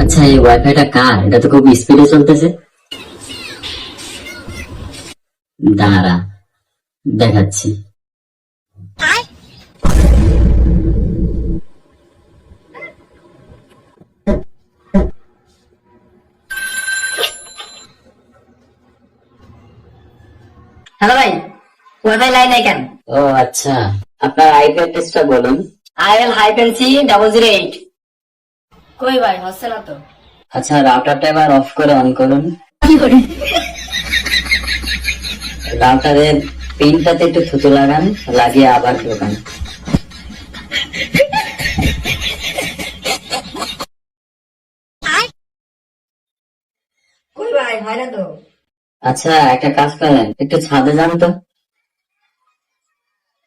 আচ্ছা, এই ওয়াইফাইটা কার? এটা তো খুব স্পিডে চলতেছে। দাঁড়া, দেখাচ্ছি। হ্যালো ভাই, ওয়াইফাই লাইন নাই কেন? ও আচ্ছা, আপনার আইপি অ্যাড্রেসটা বলুন। IL-008। কই ভাই, হচ্ছে না তো। আচ্ছা, রাউটারটা এবার অফ করে অন করুন। রাউটারের পিনটাতে একটু থুতু লাগান, লাগিয়ে আবার ঢোকান। কই ভাই, হয় না তো। আচ্ছা, একটা কাজ করেন, একটু ছাদে যান তো।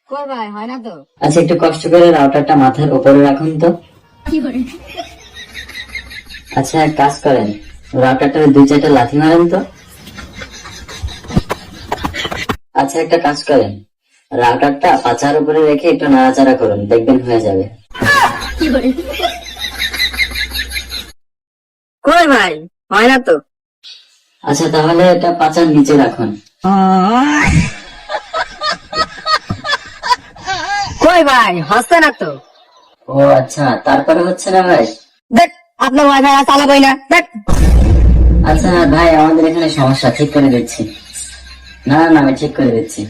কই ভাই, হয় না তো। আচ্ছা, একটু কষ্ট করে রাউটারটা মাথার উপরে রাখুন তো। আচ্ছা, এক কাজ করেন, রাউটারটা 2-4টা লাথি মারেন তো। আচ্ছা, একটা কাজ করেন, রাউটারটা পাচার উপরে রেখে একটু নাড়াচাড়া করুন, দেখবেন হয়ে যাবে। কই ভাই, হয় না তো। আচ্ছা, তাহলে এটা পাচার নিচে রাখুন। কই ভাই, হচ্ছে না তো। ও আচ্ছা, তারপরে হচ্ছে না ভাই? দেখ, আপনার ওয়াইফাই আর চালাবই না, দেখ। আচ্ছা ভাই, আমাদের এখানে সমস্যা, ঠিক করে দিচ্ছি। না না, আমি ঠিক করে দিচ্ছি।